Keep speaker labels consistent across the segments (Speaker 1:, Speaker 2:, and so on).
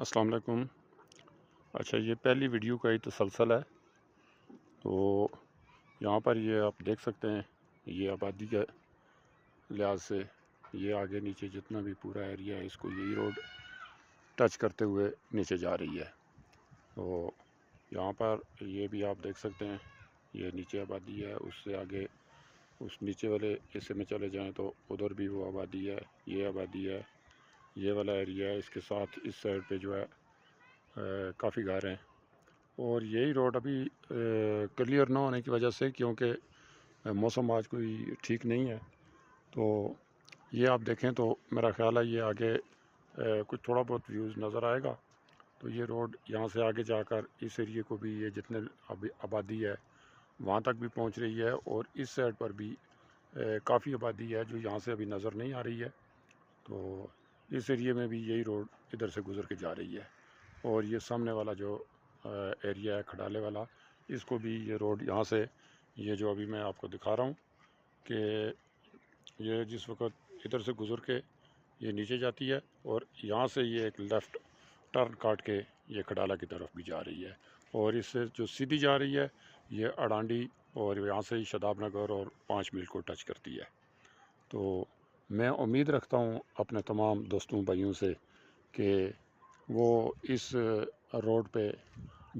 Speaker 1: السلام علیکم۔ اچھا، یہ پہلی ویڈیو کا ہی تسلسل ہے۔ تو یہاں پر یہ آپ دیکھ سکتے ہیں، یہ آبادی کے لحاظ سے یہ آگے نیچے جتنا بھی پورا ایریا ہے، اس کو یہی روڈ ٹچ کرتے ہوئے نیچے جا رہی ہے۔ تو یہاں پر یہ بھی آپ دیکھ سکتے ہیں، یہ نیچے آبادی ہے، اس سے آگے اس نیچے والے حصے میں چلے جائیں تو ادھر بھی وہ آبادی ہے، یہ آبادی ہے، یہ والا ایریا ہے۔ اس کے ساتھ اس سائڈ پہ جو ہے کافی گھر ہیں، اور یہی روڈ ابھی کلیئر نہ ہونے کی وجہ سے، کیونکہ موسم آج کوئی ٹھیک نہیں ہے، تو یہ آپ دیکھیں تو میرا خیال ہے یہ آگے کچھ تھوڑا بہت ویوز نظر آئے گا۔ تو یہ روڈ یہاں سے آگے جا کر اس ایریے کو بھی، یہ جتنے آبادی ہے وہاں تک بھی پہنچ رہی ہے، اور اس سائڈ پر بھی کافی آبادی ہے جو یہاں سے ابھی نظر نہیں آ رہی ہے۔ تو اس ایریے میں بھی یہی روڈ ادھر سے گزر کے جا رہی ہے، اور یہ سامنے والا جو ایریا ہے کھڈالے والا، اس کو بھی یہ روڈ یہاں سے، یہ جو ابھی میں آپ کو دکھا رہا ہوں کہ یہ جس وقت ادھر سے گزر کے یہ نیچے جاتی ہے، اور یہاں سے یہ ایک لیفٹ ٹرن کاٹ کے یہ کھڈالہ کی طرف بھی جا رہی ہے، اور اس سے جو سیدھی جا رہی ہے یہ اڈانڈی، اور یہاں سے ہی شاداب نگر اور 5 میل کو ٹچ کرتی ہے۔ تو میں امید رکھتا ہوں اپنے تمام دوستوں بھائیوں سے کہ وہ اس روڈ پہ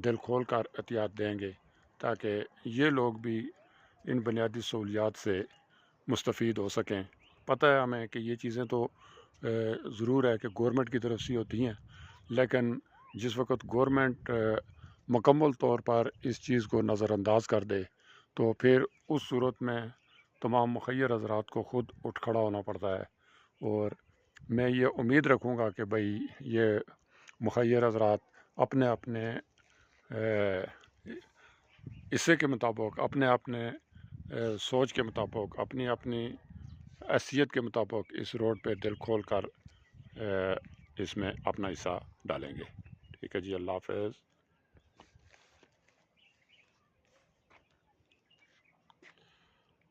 Speaker 1: دل کھول کر احتیاط دیں گے، تاکہ یہ لوگ بھی ان بنیادی سہولیات سے مستفید ہو سکیں۔ پتہ ہے ہمیں کہ یہ چیزیں تو ضرور ہے کہ گورنمنٹ کی طرف سے ہوتی ہیں، لیکن جس وقت گورنمنٹ مکمل طور پر اس چیز کو نظر انداز کر دے تو پھر اس صورت میں تمام مخیر حضرات کو خود اٹھ کھڑا ہونا پڑتا ہے۔ اور میں یہ امید رکھوں گا کہ بھئی یہ مخیر حضرات اپنے اپنے حصے کے مطابق، اپنے اپنے سوچ کے مطابق، اپنی اپنی حیثیت کے مطابق اس روڈ پہ دل کھول کر اس میں اپنا حصہ ڈالیں گے۔ ٹھیک ہے جی، اللہ حافظ۔